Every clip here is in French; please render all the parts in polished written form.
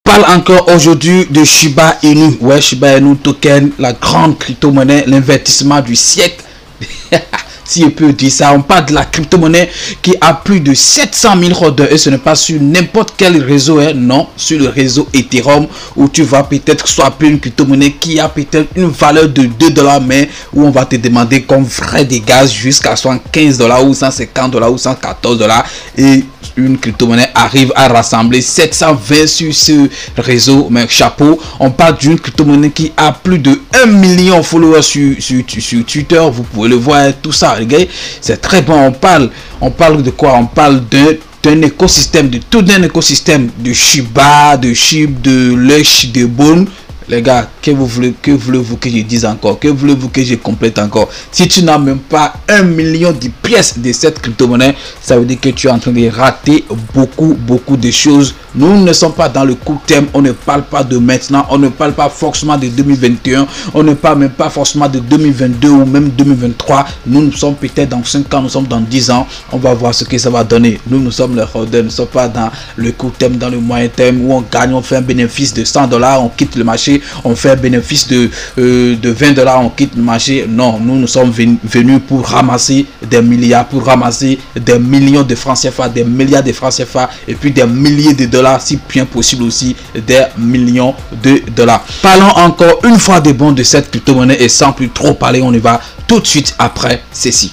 parle encore aujourd'hui de Shiba Inu. Ouais, Shiba Inu token, la grande crypto-monnaie, l'investissement du siècle. Si je peux dire ça, on parle de la crypto-monnaie qui a plus de 700 000 holders et ce n'est pas sur n'importe quel réseau, hein, non, sur le réseau Ethereum où tu vas peut-être swapper une crypto-monnaie qui a peut-être une valeur de 2 $, mais où on va te demander comme frais de gaz jusqu'à 115 $ ou 150 $ ou 114 $ et une crypto-monnaie arrive à rassembler 720 sur ce réseau. Mais chapeau, on parle d'une crypto-monnaie qui a plus de 1 million de followers sur Twitter, vous pouvez le voir, tout ça. C'est très bon. On parle de quoi? On parle d'un écosystème, de tout un écosystème de Shiba, de SHIB, de Lush, de Bone. Les gars, que voulez-vous que je dise encore? Que voulez-vous que je complète encore? Si tu n'as même pas 1 million de pièces de cette crypto-monnaie, ça veut dire que tu es en train de rater beaucoup de choses. Nous ne sommes pas dans le court terme, on ne parle pas de maintenant, on ne parle pas forcément de 2021, on ne parle même pas forcément de 2022 ou même 2023. Nous sommes peut-être dans 5 ans, nous sommes dans 10 ans, on va voir ce que ça va donner. Nous sommes les holders, nous ne sommes pas dans le court terme, dans le moyen terme où on gagne, on fait un bénéfice de 100 $, on quitte le marché, on fait un bénéfice de 20 $, on quitte le marché. Non, nous sommes venus pour ramasser des milliards, pour ramasser des millions de francs CFA, des milliards de francs CFA et puis des milliers de dollars, si bien possible aussi des millions de dollars. Parlons encore une fois de bon de cette crypto-monnaie et sans plus trop parler, on y va tout de suite après ceci.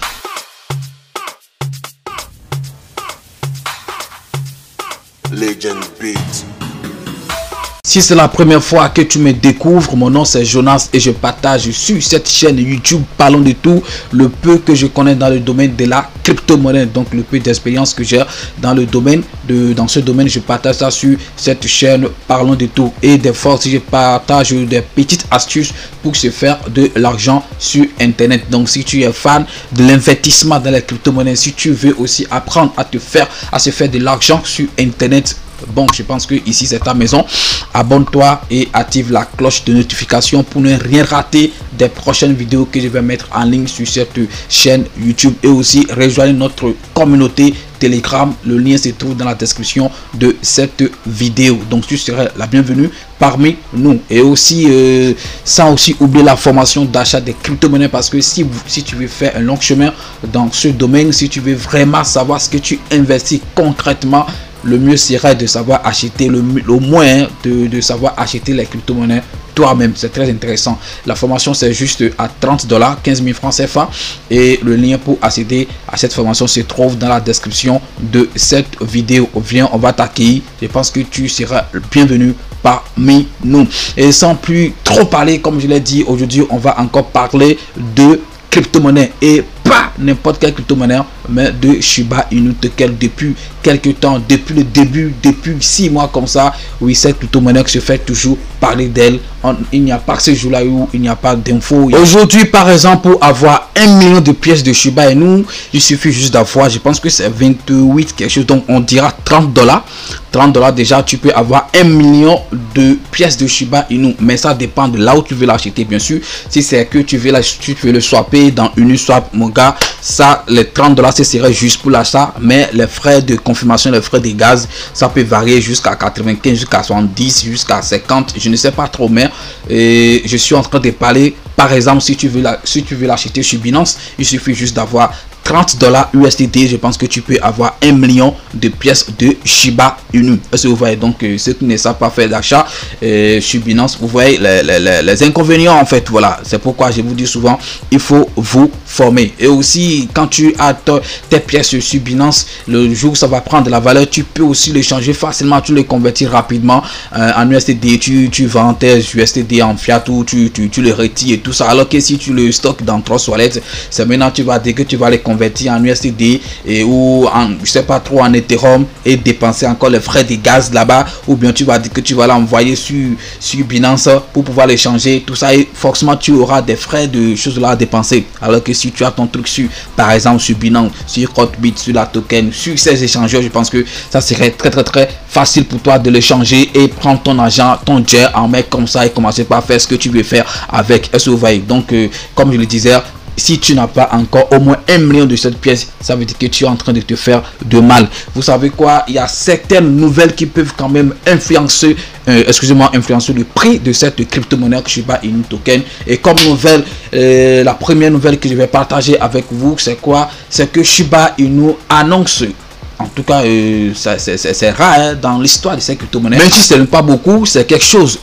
Legend Beat. Si c'est la première fois que tu me découvres, mon nom c'est Jonas et je partage sur cette chaîne YouTube Parlons de tout, le peu que je connais dans le domaine de la crypto-monnaie, donc le peu d'expérience que j'ai dans le domaine dans ce domaine, je partage ça sur cette chaîne Parlons de tout. Et des fois aussi je partage des petites astuces pour se faire de l'argent sur internet. Donc si tu es fan de l'investissement dans la crypto-monnaie, si tu veux aussi apprendre à se faire de l'argent sur internet, bon, je pense que ici c'est ta maison. Abonne-toi et active la cloche de notification pour ne rien rater des prochaines vidéos que je vais mettre en ligne sur cette chaîne YouTube. Et aussi rejoignez notre communauté Telegram. Le lien se trouve dans la description de cette vidéo. Donc tu seras la bienvenue parmi nous. Et aussi sans aussi oublier la formation d'achat des crypto-monnaies, parce que si tu veux faire un long chemin dans ce domaine, si tu veux vraiment savoir ce que tu investis concrètement, le mieux serait de savoir acheter, le moins de savoir acheter les crypto-monnaies toi-même. C'est très intéressant. La formation c'est juste à 30 $, 15 000 francs CFA, et le lien pour accéder à cette formation se trouve dans la description de cette vidéo. Viens, on va t'accueillir. Je pense que tu seras bienvenu parmi nous. Et sans plus trop parler, comme je l'ai dit, aujourd'hui on va encore parler de crypto-monnaie, et pas n'importe quelle crypto-monnaie, mais de Shiba Inu token. Depuis quelques temps, depuis le début, depuis 6 mois comme ça, oui, cette crypto-monnaie se fait toujours parler d'elle. Il n'y a pas ce jour-là où il n'y a pas d'infos. Aujourd'hui, par exemple, pour avoir 1 million de pièces de Shiba Inu, il suffit juste d'avoir, je pense que c'est 28 quelque chose, donc on dira 30 $. 30 $ déjà, tu peux avoir 1 million de pièces de Shiba Inu, mais ça dépend de là où tu veux l'acheter, bien sûr. Si c'est que tu veux le swapper dans Uniswap, mon gars, ça, les 30 $, ce serait juste pour l'achat, mais les frais de confirmation, les frais de gaz, ça peut varier jusqu'à 95, jusqu'à 70, jusqu'à 50, je ne sais pas trop, mais je suis en train de parler. Par exemple, si tu veux l'acheter sur Binance, il suffit juste d'avoir 30 $ USDT. Je pense que tu peux avoir 1 million de pièces de Shiba Inu. Est-ce que vous voyez? Donc ceux qui ne savent pas faire d'achat sur Binance, vous voyez les inconvénients en fait. Voilà, c'est pourquoi je vous dis souvent, il faut vous former. Et aussi, quand tu as tes pièces sur Binance, le jour où ça va prendre de la valeur, tu peux aussi les changer facilement, tu les convertis rapidement en USDT. Tu vends tes USDT en fiat ou tu les retires et tout ça. Alors que si tu le stockes dans Trust Wallet, c'est maintenant dès que tu vas les convertir en USDT ou en, je sais pas trop, en Ethereum, et dépenser encore les frais de gaz là-bas, ou bien tu vas dire que tu vas l'envoyer sur Binance pour pouvoir les changer, tout ça, et forcément tu auras des frais de choses là à dépenser. Alors que si tu as ton truc sur, par exemple sur Binance, sur Hotbit, sur la token, sur ces échangeurs, je pense que ça serait très facile pour toi de le changer et prendre ton argent, ton jet en main comme ça et commencer par faire ce que tu veux faire avec. Donc comme je le disais, si tu n'as pas encore au moins 1 million de cette pièce, ça veut dire que tu es en train de te faire de mal. Vous savez quoi, il y a certaines nouvelles qui peuvent quand même influencer influencer le prix de cette crypto-monnaie Shiba Inu token. Et comme nouvelle, la première nouvelle que je vais partager avec vous, c'est quoi? C'est que Shiba Inu annonce, en tout cas c'est rare hein, dans l'histoire de ces crypto-monnaies, même si ce n'est pas beaucoup, c'est quelque chose.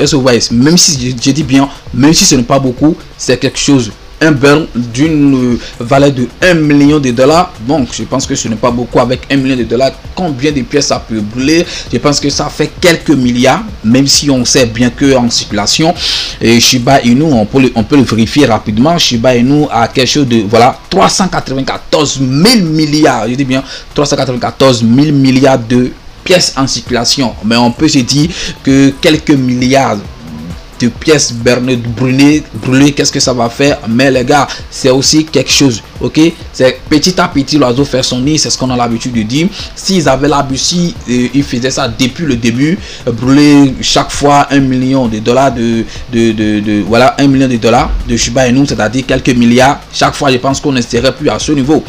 Même si je dis bien, même si ce n'est pas beaucoup, c'est quelque chose. Un burn d'une valeur de 1 million de dollars. Donc je pense que ce n'est pas beaucoup. Avec 1 million de dollars, combien de pièces ça peut brûler? Je pense que ça fait quelques milliards, même si on sait bien que en circulation et Shiba Inu, on peut le vérifier rapidement. Shiba Inu a quelque chose de, voilà, 394 000 milliards, je dis bien 394 000 milliards de pièces en circulation. Mais on peut se dire que quelques milliards de pièces brûlées, qu'est-ce que ça va faire? Mais les gars, c'est aussi quelque chose, ok? C'est petit à petit l'oiseau fait son nid, c'est ce qu'on a l'habitude de dire. S'ils avaient l'habitude, ils faisaient ça depuis le début, brûler chaque fois 1 million de dollars voilà, 1 million de dollars de Shiba Inu, c'est-à-dire quelques milliards chaque fois. Je pense qu'on ne serait plus à ce niveau.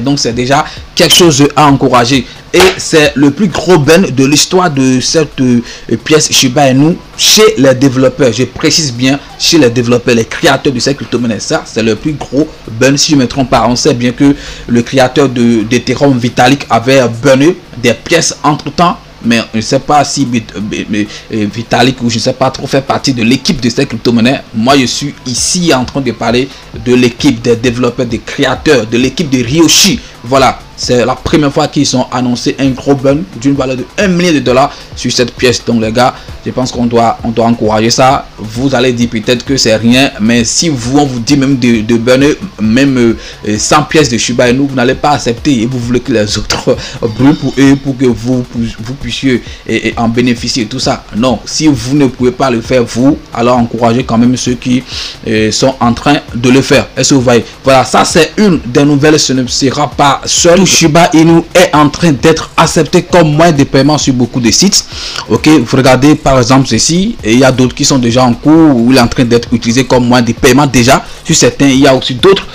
Donc c'est déjà quelque chose à encourager. Et c'est le plus gros ben de l'histoire de cette pièce Shiba Inu chez les développeurs. Je précise bien, chez les développeurs, les créateurs de cette crypto-monnaie. Ça, c'est le plus gros burn. Si je ne me trompe pas, on sait bien que le créateur d'Ethereum, Vitalik, avait burné des pièces entre temps. Mais je ne sais pas si Vitalik ou je ne sais pas trop fait partie de l'équipe de cette crypto-monnaie. Moi, je suis ici en train de parler de l'équipe des développeurs, des créateurs, de l'équipe de Ryoshi. Voilà, c'est la première fois qu'ils ont annoncé un gros burn d'une valeur de 1 million de dollars sur cette pièce. Donc les gars, je pense qu'on doit encourager ça. Vous allez dire peut-être que c'est rien, mais si on vous dit même de burner même 100 pièces de Shiba Inu, vous n'allez pas accepter et vous voulez que les autres brûlent pour eux, pour que vous puissiez en bénéficier et tout ça. Non, si vous ne pouvez pas le faire vous, alors encouragez quand même ceux qui sont en train de le faire. Est-ce que vous voyez? Voilà, ça c'est une des nouvelles. Ce ne sera pas seul. Shiba Inu est en train d'être accepté comme moyen de paiement sur beaucoup de sites. Ok, vous regardez par exemple ceci, et il y a d'autres qui sont déjà en cours où il est en train d'être utilisé comme moyen de paiement déjà sur certains. Il y a aussi d'autres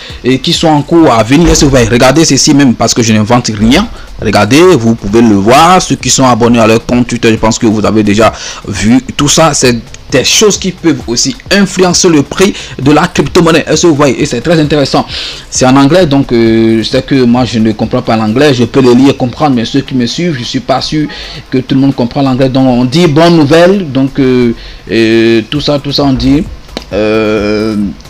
qui sont en cours à venir. Est-ce que vous voyez? Regardez ceci même, parce que je n'invente rien. Regardez, vous pouvez le voir. Ceux qui sont abonnés à leur compte Twitter, je pense que vous avez déjà vu tout ça. C'est des choses qui peuvent aussi influencer le prix de la crypto-monnaie. Est-ce que vous voyez? Et c'est très intéressant. C'est en anglais, donc je sais que moi je ne comprends pas l'anglais. Je peux le lire, comprendre, mais ceux qui me suivent, je suis pas sûr que tout le monde comprend l'anglais. Donc on dit bonne nouvelle. Donc tout ça on dit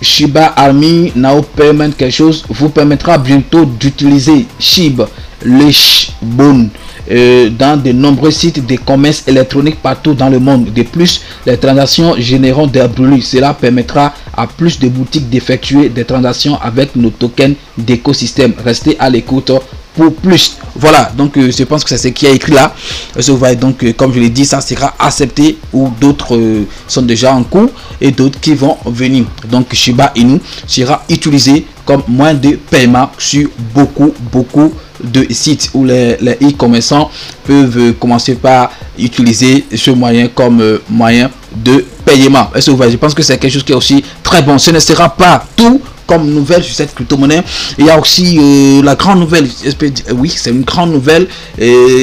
Shiba Army Now Payment quelque chose vous permettra bientôt d'utiliser SHIB, le SHIBON, dans de nombreux sites de commerce électronique partout dans le monde. De plus, les transactions générant des brûlures. Cela permettra à plus de boutiques d'effectuer des transactions avec nos tokens d'écosystème. Restez à l'écoute pour plus. Voilà, donc je pense que c'est ce qui est écrit là. Donc comme je l'ai dit, ça sera accepté, ou d'autres sont déjà en cours et d'autres qui vont venir. Donc Shiba Inu sera utilisé comme moyen de paiement sur beaucoup de sites où les e-commerçants peuvent commencer par utiliser ce moyen comme moyen de paiement. Je pense que c'est quelque chose qui est aussi très bon. Ce ne sera pas tout comme nouvelle sur cette crypto-monnaie. Il y a aussi la grande nouvelle, oui, c'est une grande nouvelle,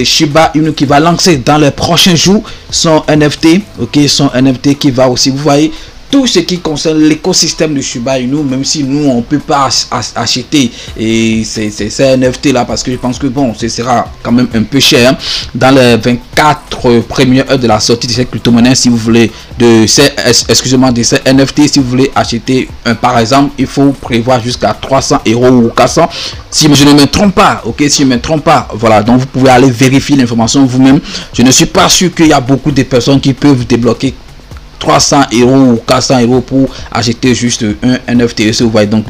Shiba Inu qui va lancer dans les prochains jours son NFT, ok, son NFT qui va aussi, vous voyez, tout ce qui concerne l'écosystème de Shiba Inu, même si nous on peut pas acheter et ces NFT là, parce que je pense que bon, ce sera quand même un peu cher, hein. Dans les 24 premières heures de la sortie de cette crypto-monnaie, si vous voulez de ces NFT, si vous voulez acheter un par exemple, il faut prévoir jusqu'à 300 € ou 400, si je ne me trompe pas, ok, si je ne me trompe pas. Voilà, donc vous pouvez aller vérifier l'information vous-même. Je ne suis pas sûr qu'il y a beaucoup de personnes qui peuvent débloquer 300 € ou 400 € pour acheter juste un NFT. Vous voyez, donc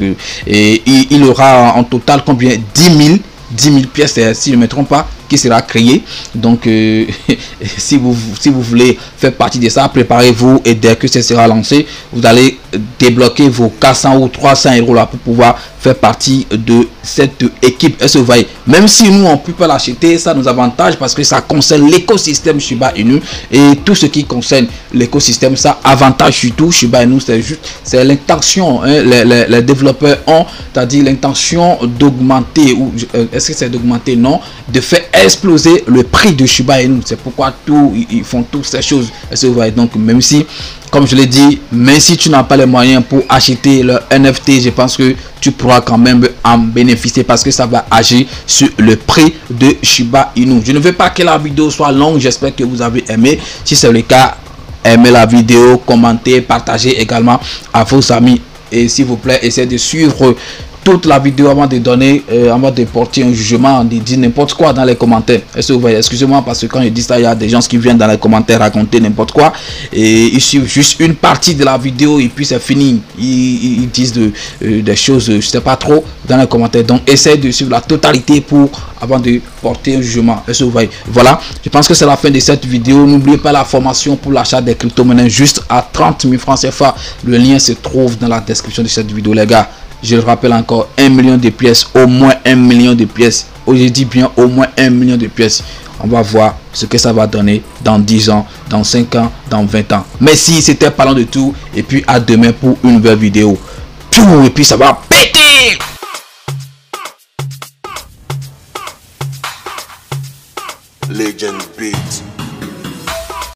il aura en total combien? 10 000 pièces, si je ne me trompe pas, qui sera créé. Donc si vous voulez faire partie de ça, préparez-vous, et dès que ça sera lancé, vous allez débloquer vos 400 ou 300 euros là pour pouvoir faire partie de cette équipe. Est-ce que vous voyez, même si nous on peut pas l'acheter, ça nous avantage parce que ça concerne l'écosystème Shiba Inu, et tout ce qui concerne l'écosystème, ça avantage surtout Shiba Inu. C'est l'intention, hein, les développeurs ont, c'est-à-dire l'intention d'augmenter, ou est-ce que c'est d'augmenter, non, de faire exploser le prix de Shiba Inu. C'est pourquoi ils font toutes ces choses. Est-ce que vous voyez, donc même si, comme je l'ai dit, même si tu n'as pas les moyens pour acheter le NFT, je pense que tu pourras quand même en bénéficier parce que ça va agir sur le prix de Shiba Inu. Je ne veux pas que la vidéo soit longue, j'espère que vous avez aimé. Si c'est le cas, aimez la vidéo, commentez, partagez également à vos amis, et s'il vous plaît, essayez de suivre toute la vidéo avant de donner, avant de porter un jugement, de dire n'importe quoi dans les commentaires. Est-ce que vous voyez, excusez-moi parce que quand je dis ça, il y a des gens qui viennent dans les commentaires raconter n'importe quoi et ils suivent juste une partie de la vidéo et puis c'est fini. Ils disent des choses, je sais pas trop, dans les commentaires. Donc essayez de suivre la totalité avant de porter un jugement. Est-ce que vous voyez, voilà, je pense que c'est la fin de cette vidéo. N'oubliez pas la formation pour l'achat des crypto-monnaies juste à 30 000 francs CFA. Le lien se trouve dans la description de cette vidéo, les gars. Je le rappelle encore, 1 million de pièces, au moins 1 million de pièces. Je dis bien au moins 1 million de pièces. On va voir ce que ça va donner dans 10 ans, dans 5 ans, dans 20 ans. Merci, c'était Parlons de tout. Et puis à demain pour une nouvelle vidéo. Et puis ça va péter. Legend Beat.